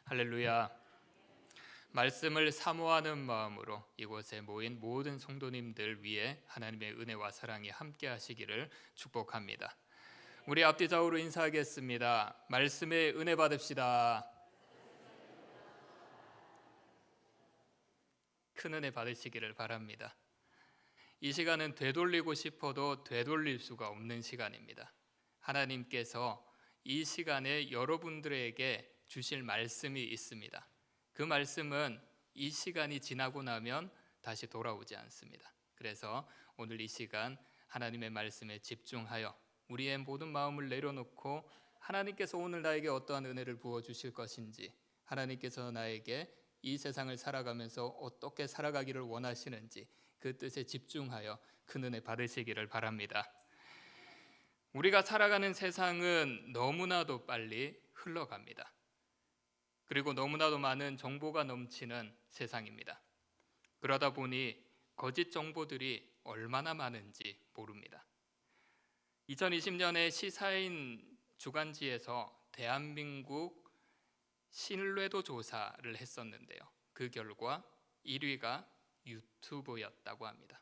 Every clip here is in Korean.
할렐루야. 말씀을 사모하는 마음으로 이곳에 모인 모든 성도님들 위해 하나님의 은혜와 사랑이 함께 하시기를 축복합니다. 우리 앞뒤 좌우로 인사하겠습니다. 말씀의 은혜 받읍시다. 큰 은혜 받으시기를 바랍니다. 이 시간은 되돌리고 싶어도 되돌릴 수가 없는 시간입니다. 하나님께서 이 시간에 여러분들에게 주실 말씀이 있습니다. 그 말씀은 이 시간이 지나고 나면 다시 돌아오지 않습니다. 그래서 오늘 이 시간 하나님의 말씀에 집중하여 우리의 모든 마음을 내려놓고 하나님께서 오늘 나에게 어떠한 은혜를 부어주실 것인지, 하나님께서 나에게 이 세상을 살아가면서 어떻게 살아가기를 원하시는지 그 뜻에 집중하여 큰 은혜 받으시기를 바랍니다. 우리가 살아가는 세상은 너무나도 빨리 흘러갑니다. 그리고 너무나도 많은 정보가 넘치는 세상입니다. 그러다 보니 거짓 정보들이 얼마나 많은지 모릅니다. 2020년에 시사인 주간지에서 대한민국 신뢰도 조사를 했었는데요. 그 결과 1위가 유튜브였다고 합니다.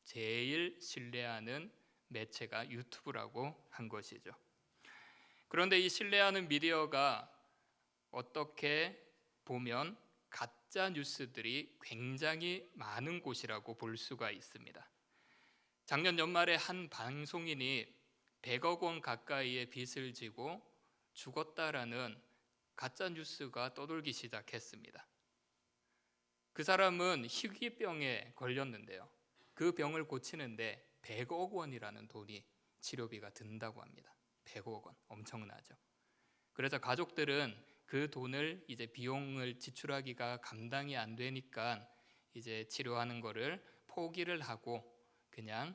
제일 신뢰하는 매체가 유튜브라고 한 것이죠. 그런데 이 신뢰하는 미디어가 어떻게 보면 가짜 뉴스들이 굉장히 많은 곳이라고 볼 수가 있습니다. 작년 연말에 한 방송인이 100억 원 가까이의 빚을 지고 죽었다라는 가짜 뉴스가 떠돌기 시작했습니다. 그 사람은 희귀병에 걸렸는데요. 그 병을 고치는데 100억 원이라는 돈이 치료비가 든다고 합니다. 100억 원, 엄청나죠. 그래서 가족들은 그 돈을 이제 비용을 지출하기가 감당이 안 되니까 이제 치료하는 거를 포기를 하고 그냥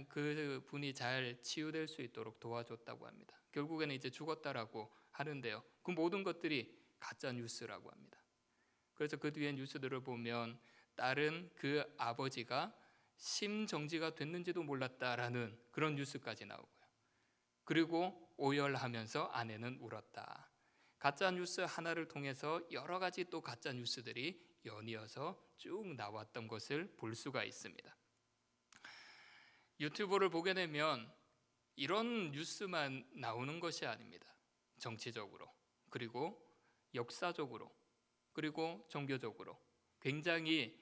그 분이 잘 치유될 수 있도록 도와줬다고 합니다. 결국에는 이제 죽었다라고 하는데요. 그 모든 것들이 가짜 뉴스라고 합니다. 그래서 그 뒤에 뉴스들을 보면 딸은 그 아버지가 심정지가 됐는지도 몰랐다라는 그런 뉴스까지 나오고요. 그리고 오열하면서 아내는 울었다. 가짜 뉴스 하나를 통해서 여러 가지 또 가짜 뉴스들이 연이어서 쭉 나왔던 것을 볼 수가 있습니다. 유튜브를 보게 되면 이런 뉴스만 나오는 것이 아닙니다. 정치적으로, 그리고 역사적으로, 그리고 종교적으로 굉장히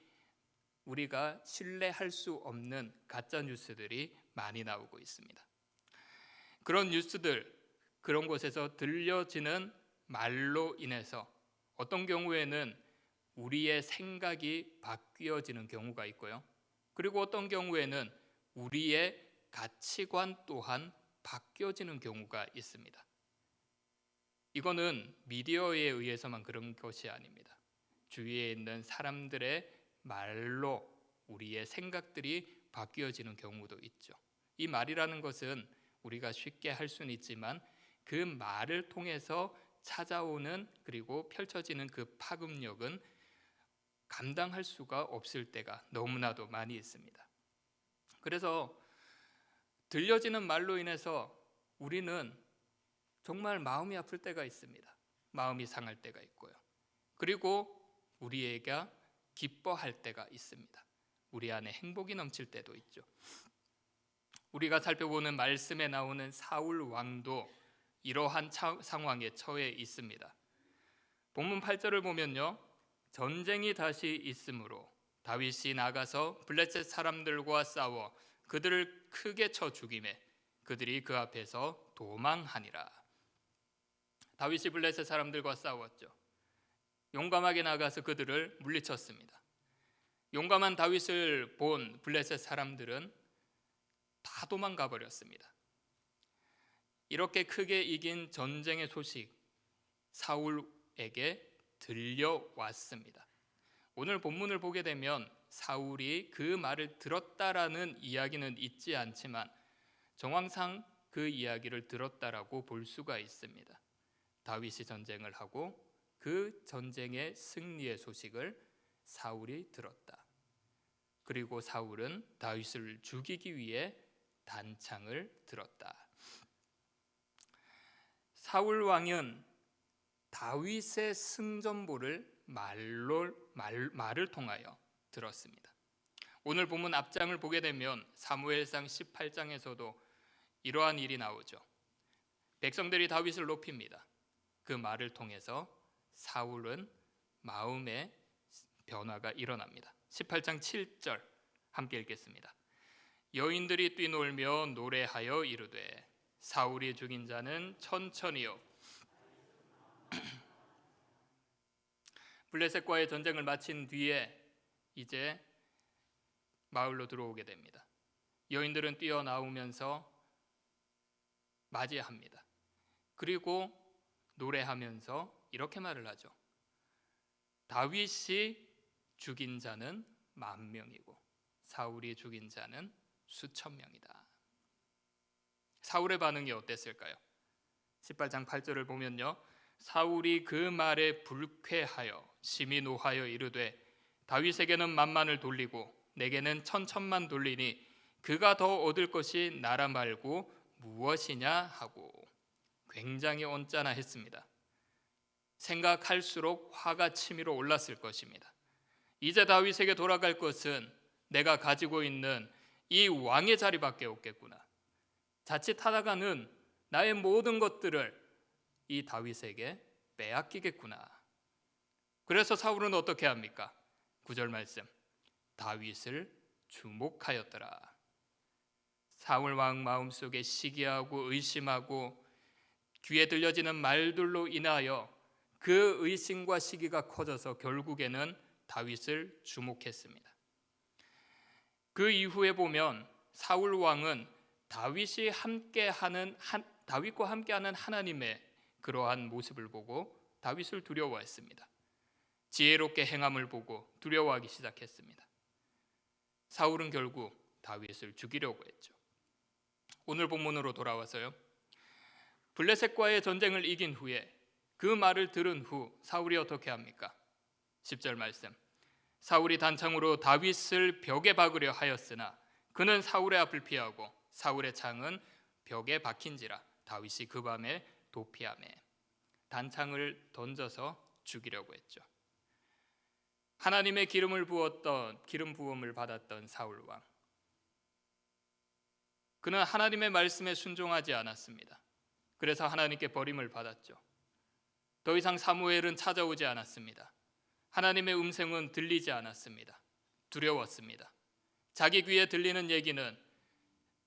우리가 신뢰할 수 없는 가짜 뉴스들이 많이 나오고 있습니다. 그런 뉴스들, 그런 곳에서 들려지는 말로 인해서 어떤 경우에는 우리의 생각이 바뀌어지는 경우가 있고요. 그리고 어떤 경우에는 우리의 가치관 또한 바뀌어지는 경우가 있습니다. 이거는 미디어에 의해서만 그런 것이 아닙니다. 주위에 있는 사람들의 말로 우리의 생각들이 바뀌어지는 경우도 있죠. 이 말이라는 것은 우리가 쉽게 할 수는 있지만 그 말을 통해서 찾아오는 그리고 펼쳐지는 그 파급력은 감당할 수가 없을 때가 너무나도 많이 있습니다. 그래서 들려지는 말로 인해서 우리는 정말 마음이 아플 때가 있습니다. 마음이 상할 때가 있고요. 그리고 우리에게 기뻐할 때가 있습니다. 우리 안에 행복이 넘칠 때도 있죠. 우리가 살펴보는 말씀에 나오는 사울 왕도 이러한 상황에 처해 있습니다. 본문 8절을 보면요, 전쟁이 다시 있으므로 다윗이 나가서 블레셋 사람들과 싸워 그들을 크게 쳐 죽이매 그들이 그 앞에서 도망하니라. 다윗이 블레셋 사람들과 싸웠죠. 용감하게 나가서 그들을 물리쳤습니다. 용감한 다윗을 본 블레셋 사람들은 다 도망가 버렸습니다. 이렇게 크게 이긴 전쟁의 소식 사울에게 들려왔습니다. 오늘 본문을 보게 되면 사울이 그 말을 들었다라는 이야기는 있지 않지만 정황상 그 이야기를 들었다라고 볼 수가 있습니다. 다윗이 전쟁을 하고 그 전쟁의 승리의 소식을 사울이 들었다. 그리고 사울은 다윗을 죽이기 위해 단창을 들었다. 사울 왕은 다윗의 승전보를 말을 통하여 들었습니다. 오늘 본문 앞장을 보게 되면 사무엘상 18장에서도 이러한 일이 나오죠. 백성들이 다윗을 높입니다. 그 말을 통해서 사울은 마음의 변화가 일어납니다. 18장 7절 함께 읽겠습니다. 여인들이 뛰놀며 노래하여 이르되 사울이 죽인 자는 천천히요. 블레셋과의 전쟁을 마친 뒤에 이제 마을로 들어오게 됩니다. 여인들은 뛰어나오면서 맞이합니다. 그리고 노래하면서 이렇게 말을 하죠. 다윗이 죽인 자는 10,000명이고 사울이 죽인 자는 수천 명이다. 사울의 반응이 어땠을까요? 18장 8절을 보면요, 사울이 그 말에 불쾌하여 심히 노하여 이르되 다윗에게는 만만을 돌리고 내게는 천천만 돌리니 그가 더 얻을 것이 나라 말고 무엇이냐 하고 굉장히 언짢아했습니다. 생각할수록 화가 치밀어 올랐을 것입니다. 이제 다윗에게 돌아갈 것은 내가 가지고 있는 이 왕의 자리밖에 없겠구나. 자칫하다가는 나의 모든 것들을 이 다윗에게 빼앗기겠구나. 그래서 사울은 어떻게 합니까? 9절 말씀, 다윗을 주목하였더라. 사울 왕 마음속에 시기하고 의심하고 귀에 들려지는 말들로 인하여 그 의심과 시기가 커져서 결국에는 다윗을 주목했습니다. 그 이후에 보면 사울 왕은 다윗과 함께하는 하나님의 그러한 모습을 보고 다윗을 두려워했습니다. 지혜롭게 행함을 보고 두려워하기 시작했습니다. 사울은 결국 다윗을 죽이려고 했죠. 오늘 본문으로 돌아와서요, 블레셋과의 전쟁을 이긴 후에 그 말을 들은 후 사울이 어떻게 합니까? 10절 말씀, 사울이 단창으로 다윗을 벽에 박으려 하였으나 그는 사울의 앞을 피하고 사울의 창은 벽에 박힌지라 다윗이 그 밤에 도피하매 단창을 던져서 죽이려고 했죠. 하나님의 기름 부음을 받았던 사울 왕, 그는 하나님의 말씀에 순종하지 않았습니다. 그래서 하나님께 버림을 받았죠. 더 이상 사무엘은 찾아오지 않았습니다. 하나님의 음성은 들리지 않았습니다. 두려웠습니다. 자기 귀에 들리는 얘기는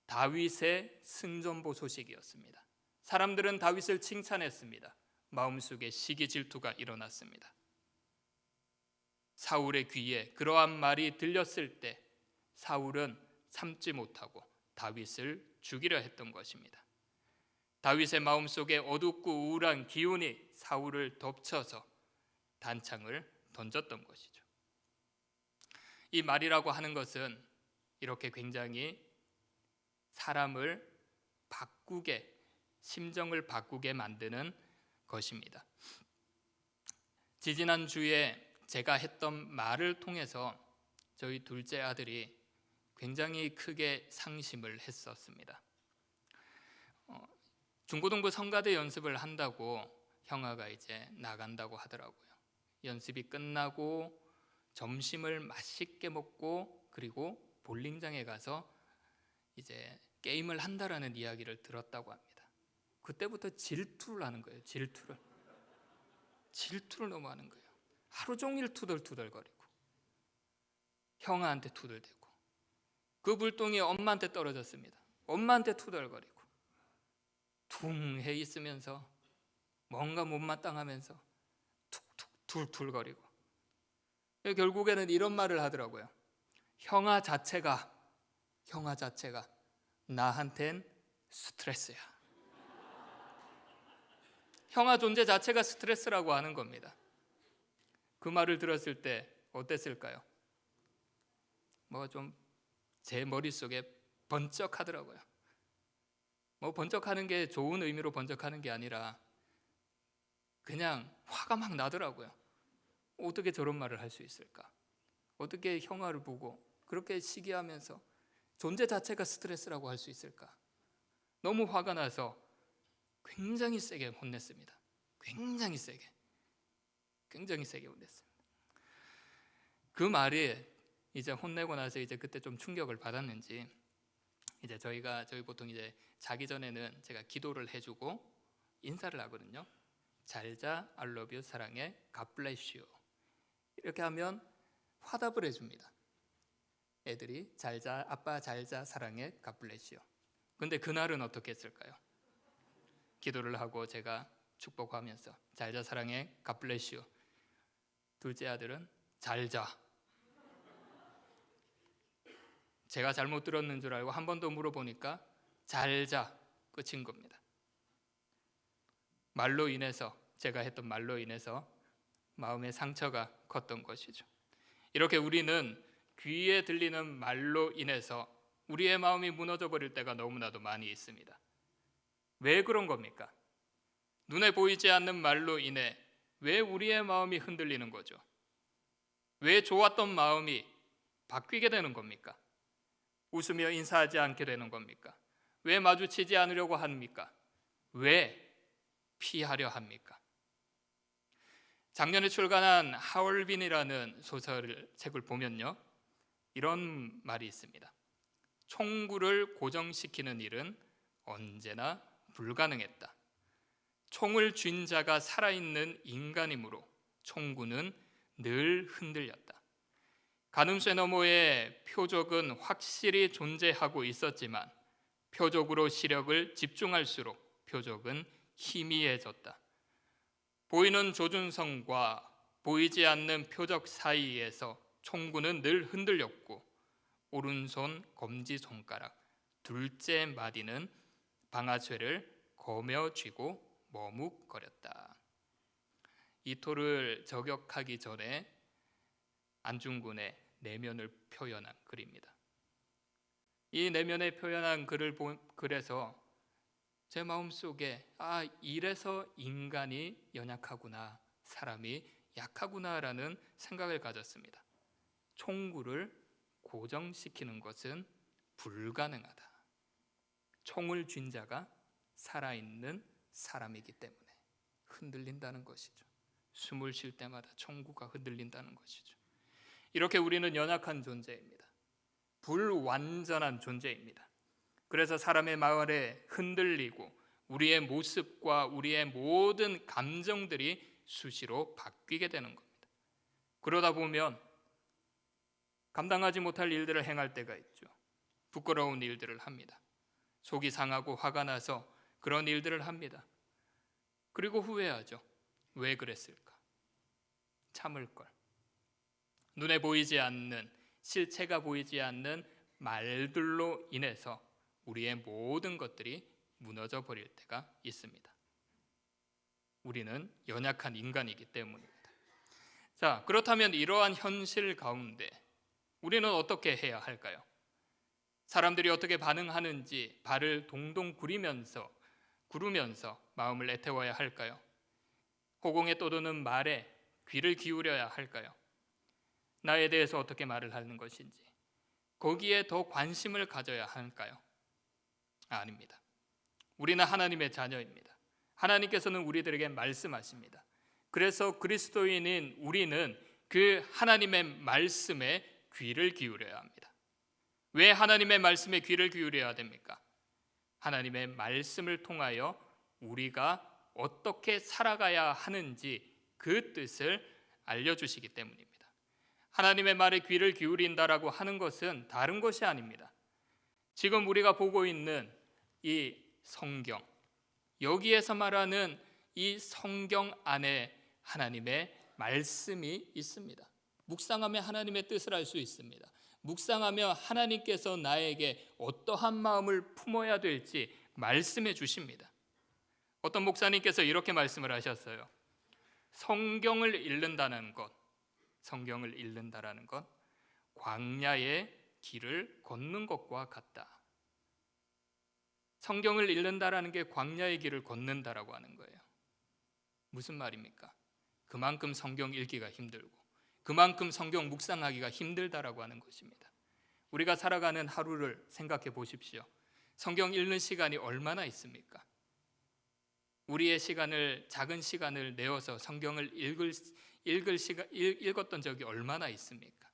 다윗의 승전보 소식이었습니다. 사람들은 다윗을 칭찬했습니다. 마음속에 시기 질투가 일어났습니다. 사울의 귀에 그러한 말이 들렸을 때 사울은 참지 못하고 다윗을 죽이려 했던 것입니다. 다윗의 마음속에 어둡고 우울한 기운이 사울을 덮쳐서 단창을 던졌던 것이죠. 이 말이라고 하는 것은 이렇게 굉장히 사람을 바꾸게, 심정을 바꾸게 만드는 것입니다. 지지난 주에 제가 했던 말을 통해서 저희 둘째 아들이 굉장히 크게 상심을 했었습니다. 중고등부 성가대 연습을 한다고 형아가 이제 나간다고 하더라고요. 연습이 끝나고 점심을 맛있게 먹고 그리고 볼링장에 가서 이제 게임을 한다라는 이야기를 들었다고 합니다. 그때부터 질투를 하는 거예요. 질투를 너무 하는 거예요. 하루 종일 투덜투덜거리고 형아한테 투덜대고 그 불똥이 엄마한테 떨어졌습니다. 엄마한테 투덜거리고 퉁해 있으면서 뭔가 못마땅하면서 툭툭 툴툴거리고 결국에는 이런 말을 하더라고요. 형아 자체가 나한텐 스트레스야. 형아 존재 자체가 스트레스라고 하는 겁니다. 그 말을 들었을 때 어땠을까요? 좀 제 머릿속에 번쩍하더라고요. 번쩍하는 게 좋은 의미로 번쩍하는 게 아니라 그냥 화가 막 나더라고요. 어떻게 저런 말을 할 수 있을까? 어떻게 형아를 보고 그렇게 시기하면서 존재 자체가 스트레스라고 할 수 있을까? 너무 화가 나서 굉장히 세게 혼냈습니다. 굉장히 세게. 굉장히 세게 혼냈습니다. 그 말이 이제 혼내고 나서 이제 그때 좀 충격을 받았는지 이제 저희 보통 이제 자기 전에는 제가 기도를 해주고 인사를 하거든요. 잘자, I love you, 사랑해, God bless you. 이렇게 하면 화답을 해줍니다. 애들이 잘자, 아빠 잘자, 사랑해, God bless you. 근데 그날은 어떻게 했을까요? 기도를 하고 제가 축복하면서 잘자, 사랑해, God bless you. 둘째 아들은 잘자. 제가 잘못 들었는 줄 알고 한 번 더 물어보니까 잘자, 끝인 겁니다. 말로 인해서, 제가 했던 말로 인해서 마음의 상처가 컸던 것이죠. 이렇게 우리는 귀에 들리는 말로 인해서 우리의 마음이 무너져 버릴 때가 너무나도 많이 있습니다. 왜 그런 겁니까? 눈에 보이지 않는 말로 인해 왜 우리의 마음이 흔들리는 거죠? 왜 좋았던 마음이 바뀌게 되는 겁니까? 웃으며 인사하지 않게 되는 겁니까? 왜 마주치지 않으려고 합니까? 왜 피하려 합니까? 작년에 출간한 하얼빈이라는 책을 보면요, 이런 말이 있습니다. 총구를 고정시키는 일은 언제나 불가능했다. 총을 쥔 자가 살아있는 인간이므로 총구는 늘 흔들렸다. 가늠쇠 너머에 표적은 확실히 존재하고 있었지만 표적으로 시력을 집중할수록 표적은 희미해졌다. 보이는 조준성과 보이지 않는 표적 사이에서 총구는 늘 흔들렸고 오른손 검지손가락 둘째 마디는 방아쇠를 거며 쥐고 머뭇거렸다. 이 토를 저격하기 전에 안중근의 내면을 표현한 글입니다. 이 내면에 표현한 글에서 제 마음속에 이래서 인간이 연약하구나, 사람이 약하구나라는 생각을 가졌습니다. 총구를 고정시키는 것은 불가능하다. 총을 쥔 자가 살아있는 사람이기 때문에 흔들린다는 것이죠. 숨을 쉴 때마다 총구가 흔들린다는 것이죠. 이렇게 우리는 연약한 존재입니다. 불완전한 존재입니다. 그래서 사람의 마음에 흔들리고 우리의 모습과 우리의 모든 감정들이 수시로 바뀌게 되는 겁니다. 그러다 보면 감당하지 못할 일들을 행할 때가 있죠. 부끄러운 일들을 합니다. 속이 상하고 화가 나서 그런 일들을 합니다. 그리고 후회하죠. 왜 그랬을까? 참을 걸. 눈에 보이지 않는, 실체가 보이지 않는 말들로 인해서 우리의 모든 것들이 무너져 버릴 때가 있습니다. 우리는 연약한 인간이기 때문입니다. 자, 그렇다면 이러한 현실 가운데 우리는 어떻게 해야 할까요? 사람들이 어떻게 반응하는지 발을 동동 구르면서 마음을 애태워야 할까요? 호공에 떠도는 말에 귀를 기울여야 할까요? 나에 대해서 어떻게 말을 하는 것인지 거기에 더 관심을 가져야 할까요? 아닙니다. 우리는 하나님의 자녀입니다. 하나님께서는 우리들에게 말씀하십니다. 그래서 그리스도인인 우리는 그 하나님의 말씀에 귀를 기울여야 합니다. 왜 하나님의 말씀에 귀를 기울여야 됩니까? 하나님의 말씀을 통하여 우리가 어떻게 살아가야 하는지 그 뜻을 알려주시기 때문입니다. 하나님의 말에 귀를 기울인다라고 하는 것은 다른 것이 아닙니다. 지금 우리가 보고 있는 이 성경, 여기에서 말하는 이 성경 안에 하나님의 말씀이 있습니다. 묵상하며 하나님의 뜻을 알 수 있습니다. 묵상하며 하나님께서 나에게 어떠한 마음을 품어야 될지 말씀해 주십니다. 어떤 목사님께서 이렇게 말씀을 하셨어요. 성경을 읽는다는 것, 광야의 길을 걷는 것과 같다. 성경을 읽는다라는 게 광야의 길을 걷는다라고 하는 거예요. 무슨 말입니까? 그만큼 성경 읽기가 힘들고 그만큼 성경 묵상하기가 힘들다라고 하는 것입니다. 우리가 살아가는 하루를 생각해 보십시오. 성경 읽는 시간이 얼마나 있습니까? 우리의 시간을 작은 시간을 내어서 성경을 읽었던 적이 얼마나 있습니까?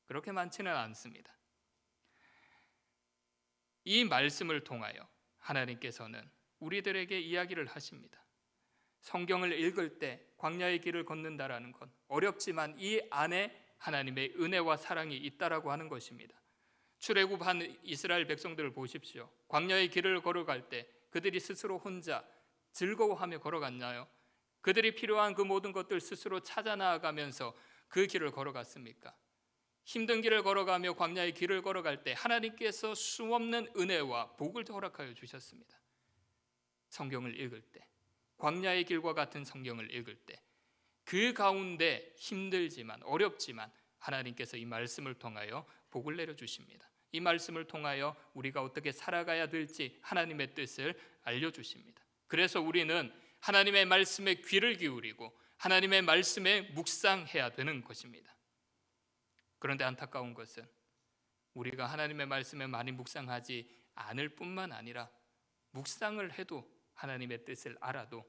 그렇게 많지는 않습니다. 이 말씀을 통하여 하나님께서는 우리들에게 이야기를 하십니다. 성경을 읽을 때 광야의 길을 걷는다라는 건 어렵지만 이 안에 하나님의 은혜와 사랑이 있다라고 하는 것입니다. 출애굽한 이스라엘 백성들을 보십시오. 광야의 길을 걸어갈 때 그들이 스스로 혼자 즐거워하며 걸어갔나요? 그들이 필요한 그 모든 것들 스스로 찾아 나아가면서 그 길을 걸어갔습니까? 힘든 길을 걸어가며 광야의 길을 걸어갈 때 하나님께서 수없는 은혜와 복을 허락하여 주셨습니다. 성경을 읽을 때, 광야의 길과 같은 성경을 읽을 때 그 가운데 힘들지만 어렵지만 하나님께서 이 말씀을 통하여 복을 내려주십니다. 이 말씀을 통하여 우리가 어떻게 살아가야 될지 하나님의 뜻을 알려주십니다. 그래서 우리는 하나님의 말씀에 귀를 기울이고 하나님의 말씀에 묵상해야 되는 것입니다. 그런데 안타까운 것은 우리가 하나님의 말씀에 많이 묵상하지 않을 뿐만 아니라 묵상을 해도 하나님의 뜻을 알아도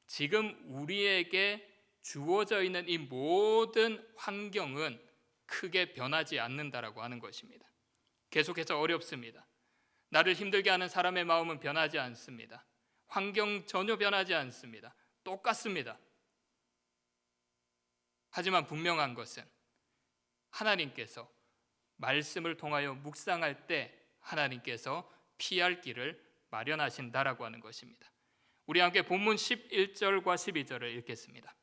지금 우리에게 주어져 있는 이 모든 환경은 크게 변하지 않는다라고 하는 것입니다. 계속해서 어렵습니다. 나를 힘들게 하는 사람의 마음은 변하지 않습니다. 환경 전혀 변하지 않습니다. 똑같습니다. 하지만 분명한 것은 하나님께서 말씀을 통하여 묵상할 때 하나님께서 피할 길을 마련하신다라고 하는 것입니다. 우리 함께 본문 11절과 12절을 읽겠습니다.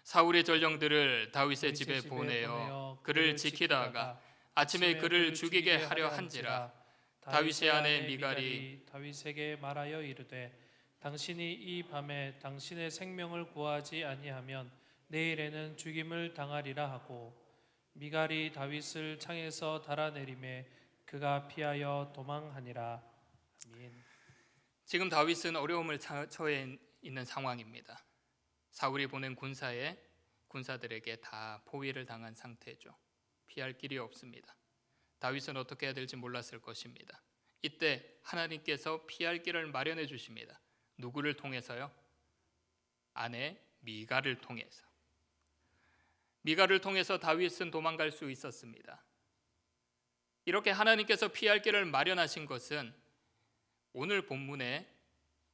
사울의 전령들을 다윗의 집에 보내어 그를 지키다가 아침에 그를 죽이게 하려 한지라. 다윗의 아내 미갈이 다윗에게 말하여 이르되 당신이 이 밤에 당신의 생명을 구하지 아니하면 내일에는 죽임을 당하리라 하고 미갈이 다윗을 창에서 달아내리매 그가 피하여 도망하니라. 아멘. 지금 다윗은 어려움을 처해 있는 상황입니다. 사울이 보낸 군사들에게 다 포위를 당한 상태죠. 피할 길이 없습니다. 다윗은 어떻게 해야 될지 몰랐을 것입니다. 이때 하나님께서 피할 길을 마련해 주십니다. 누구를 통해서요? 아내 미갈을 통해서. 미갈을 통해서 다윗은 도망갈 수 있었습니다. 이렇게 하나님께서 피할 길을 마련하신 것은 오늘 본문에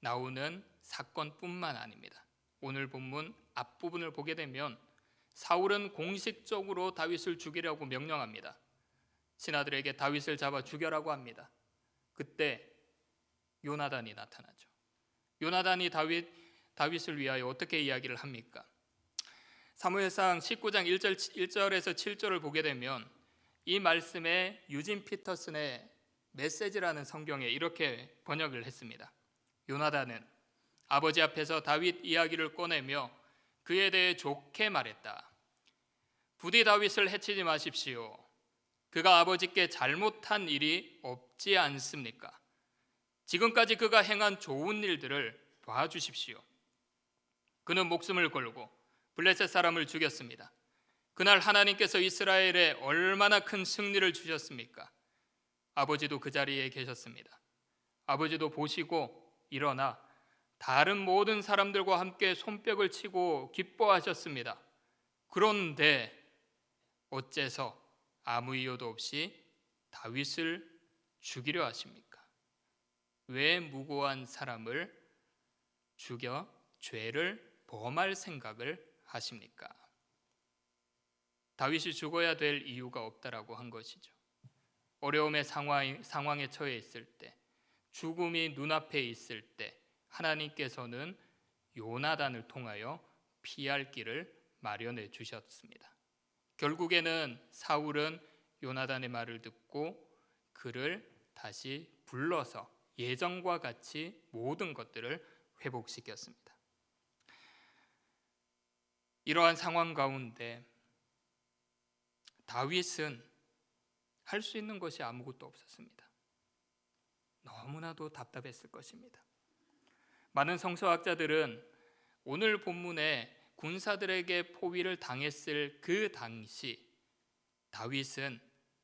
나오는 사건뿐만 아닙니다. 오늘 본문 앞부분을 보게 되면 사울은 공식적으로 다윗을 죽이려고 명령합니다. 신하들에게 다윗을 잡아 죽여라고 합니다. 그때 요나단이 나타나죠. 요나단이 다윗을 위하여 어떻게 이야기를 합니까? 사무엘상 19장 1절에서 7절을 보게 되면 이 말씀에 유진 피터슨의 메시지라는 성경에 이렇게 번역을 했습니다. 요나단은 아버지 앞에서 다윗 이야기를 꺼내며 그에 대해 좋게 말했다. 부디 다윗을 해치지 마십시오. 그가 아버지께 잘못한 일이 없지 않습니까? 지금까지 그가 행한 좋은 일들을 봐주십시오. 그는 목숨을 걸고 블레셋 사람을 죽였습니다. 그날 하나님께서 이스라엘에 얼마나 큰 승리를 주셨습니까? 아버지도 그 자리에 계셨습니다. 아버지도 보시고 일어나 다른 모든 사람들과 함께 손뼉을 치고 기뻐하셨습니다. 그런데 어째서 아무 이유도 없이 다윗을 죽이려 하십니까? 왜 무고한 사람을 죽여 죄를 범할 생각을 하십니까? 다윗이 죽어야 될 이유가 없다라고 한 것이죠. 어려움의 상황에 처해 있을 때, 죽음이 눈앞에 있을 때 하나님께서는 요나단을 통하여 피할 길을 마련해 주셨습니다. 결국에는 사울은 요나단의 말을 듣고 그를 다시 불러서 예전과 같이 모든 것들을 회복시켰습니다. 이러한 상황 가운데 다윗은 할 수 있는 것이 아무것도 없었습니다. 너무나도 답답했을 것입니다. 많은 성서학자들은 오늘 본문에 군사들에게 포위를 당했을 그 당시 다윗은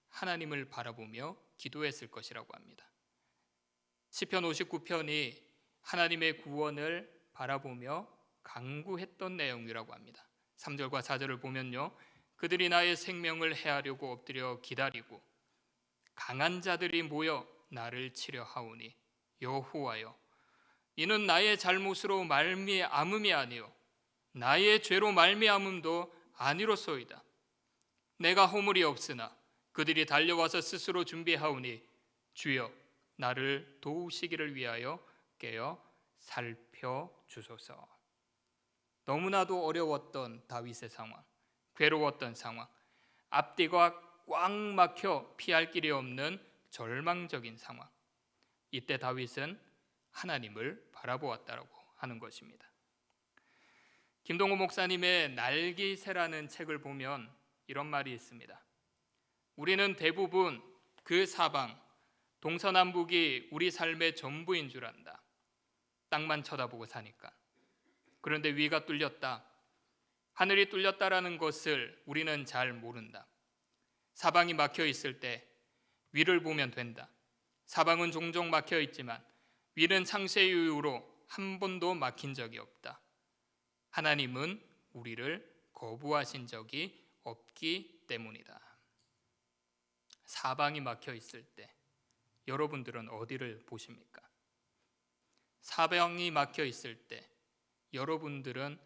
하나님을 바라보며 기도했을 것이라고 합니다. 시편 59편이 하나님의 구원을 바라보며 간구했던 내용이라고 합니다. 3절과 4절을 보면요, 그들이 나의 생명을 해하려고 엎드려 기다리고 강한 자들이 모여 나를 치려 하오니 여호와여, 이는 나의 잘못으로 말미암음이 아니요 나의 죄로 말미암음도 아니로소이다. 내가 허물이 없으나 그들이 달려와서 스스로 준비하오니 주여 나를 도우시기를 위하여 깨어 살펴주소서. 너무나도 어려웠던 다윗의 상황, 괴로웠던 상황, 앞뒤가 꽉 막혀 피할 길이 없는 절망적인 상황. 이때 다윗은 하나님을 바라보았다라고 하는 것입니다. 김동호 목사님의 날기새라는 책을 보면 이런 말이 있습니다. 우리는 대부분 그 사방, 동서남북이 우리 삶의 전부인 줄 안다. 땅만 쳐다보고 사니까. 그런데 위가 뚫렸다, 하늘이 뚫렸다라는 것을 우리는 잘 모른다. 사방이 막혀 있을 때 위를 보면 된다. 사방은 종종 막혀 있지만 위는 창세 이후로 한 번도 막힌 적이 없다. 하나님은 우리를 거부하신 적이 없기 때문이다. 사방이 막혀 있을 때 여러분들은 어디를 보십니까? 사방이 막혀 있을 때 여러분들은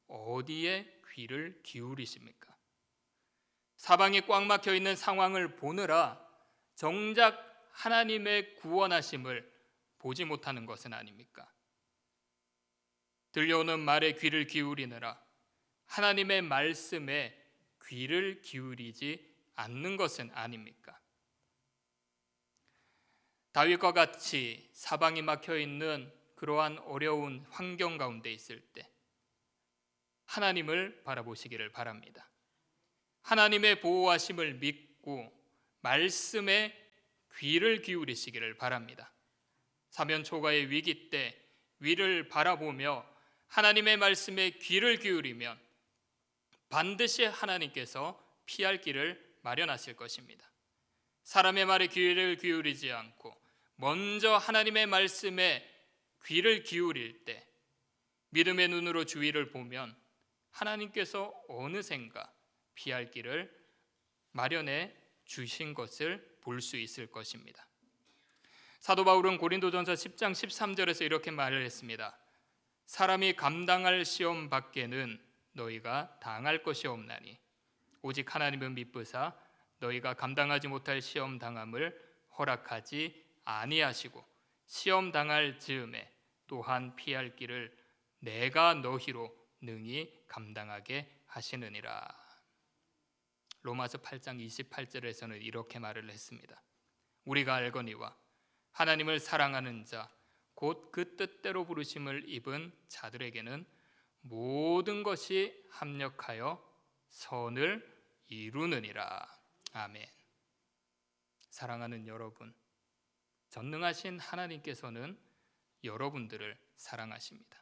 어디에 귀를 기울이십니까? 사방이 꽉 막혀 있는 상황을 보느라 정작 하나님의 구원하심을 보지 못하는 것은 아닙니까? 들려오는 말에 귀를 기울이느라 하나님의 말씀에 귀를 기울이지 않는 것은 아닙니까? 다윗과 같이 사방이 막혀 있는 그러한 어려운 환경 가운데 있을 때 하나님을 바라보시기를 바랍니다. 하나님의 보호하심을 믿고 말씀에 귀를 기울이시기를 바랍니다. 사면 초가의 위기 때 위를 바라보며 하나님의 말씀에 귀를 기울이면 반드시 하나님께서 피할 길을 마련하실 것입니다. 사람의 말에 귀를 기울이지 않고 먼저 하나님의 말씀에 귀를 기울일 때 믿음의 눈으로 주위를 보면 하나님께서 어느샌가 피할 길을 마련해 주신 것을 볼 수 있을 것입니다. 사도 바울은 고린도전서 10장 13절에서 이렇게 말을 했습니다. 사람이 감당할 시험 밖에는 너희가 당할 것이 없나니 오직 하나님은 미쁘사 너희가 감당하지 못할 시험 당함을 허락하지 아니하시고 시험 당할 즈음에 또한 피할 길을 내가 너희로 능히 감당하게 하시느니라. 로마서 8장 28절에서는 이렇게 말을 했습니다. 우리가 알거니와 하나님을 사랑하는 자 곧 그 뜻대로 부르심을 입은 자들에게는 모든 것이 합력하여 선을 이루느니라. 아멘. 사랑하는 여러분, 전능하신 하나님께서는 여러분들을 사랑하십니다.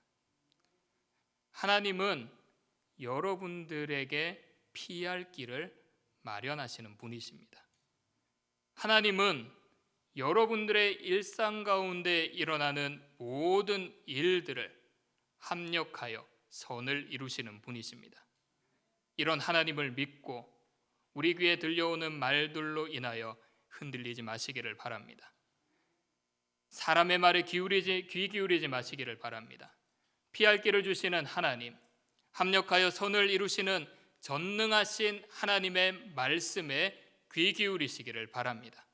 하나님은 여러분들에게 피할 길을 마련하시는 분이십니다. 하나님은 여러분들의 일상 가운데 일어나는 모든 일들을 합력하여 선을 이루시는 분이십니다. 이런 하나님을 믿고 우리 귀에 들려오는 말들로 인하여 흔들리지 마시기를 바랍니다. 사람의 말에 귀 기울이지 마시기를 바랍니다. 피할 길을 주시는 하나님, 합력하여 선을 이루시는 전능하신 하나님의 말씀에 귀 기울이시기를 바랍니다.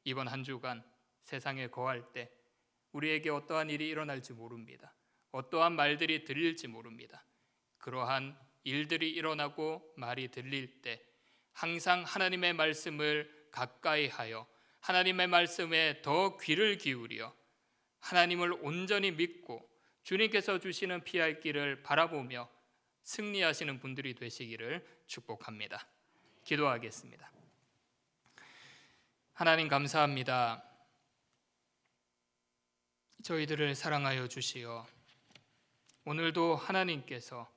이번 한 주간 세상에 거할 때 우리에게 어떠한 일이 일어날지 모릅니다. 어떠한 말들이 들릴지 모릅니다. 그러한 일들이 일어나고 말이 들릴 때 항상 하나님의 말씀을 가까이 하여 하나님의 말씀에 더 귀를 기울여 하나님을 온전히 믿고 주님께서 주시는 피할 길을 바라보며 승리하시는 분들이 되시기를 축복합니다. 기도하겠습니다. 하나님 감사합니다. 저희들을 사랑하여 주시어 오늘도 하나님께서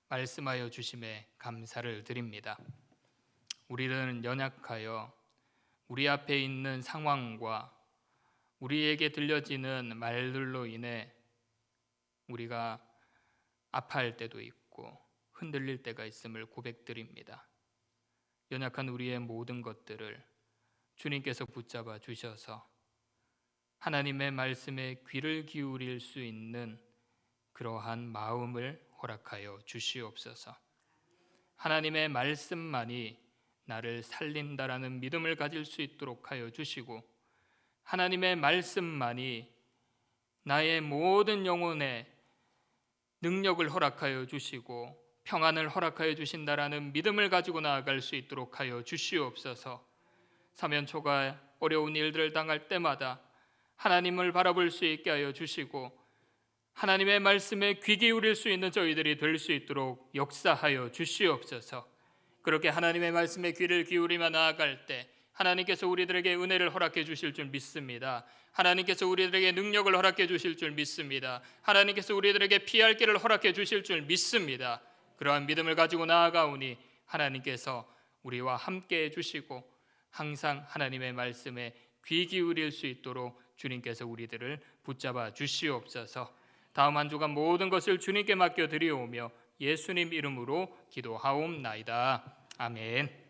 말씀하여 주심에 감사를 드립니다. 우리는 연약하여 우리 앞에 있는 상황과 우리에게 들려지는 말들로 인해 우리가 아파할 때도 있고 흔들릴 때가 있음을 고백드립니다. 연약한 우리의 모든 것들을 주님께서 붙잡아 주셔서 하나님의 말씀에 귀를 기울일 수 있는 그러한 마음을 허락하여 주시옵소서. 하나님의 말씀만이 나를 살린다라는 믿음을 가질 수 있도록 하여 주시고, 하나님의 말씀만이 나의 모든 영혼에 능력을 허락하여 주시고 평안을 허락하여 주신다라는 믿음을 가지고 나아갈 수 있도록 하여 주시옵소서. 사면초가 어려운 일들을 당할 때마다 하나님을 바라볼 수 있게 하여 주시고 하나님의 말씀에 귀 기울일 수 있는 저희들이 될 수 있도록 역사하여 주시옵소서. 그렇게 하나님의 말씀에 귀를 기울이며 나아갈 때 하나님께서 우리들에게 은혜를 허락해 주실 줄 믿습니다. 하나님께서 우리들에게 능력을 허락해 주실 줄 믿습니다. 하나님께서 우리들에게 피할 길을 허락해 주실 줄 믿습니다. 그러한 믿음을 가지고 나아가오니 하나님께서 우리와 함께 해주시고 항상 하나님의 말씀에 귀 기울일 수 있도록 주님께서 우리들을 붙잡아 주시옵소서. 다음 한 주간 모든 것을 주님께 맡겨 드리오며 예수님 이름으로 기도하옵나이다. 아멘.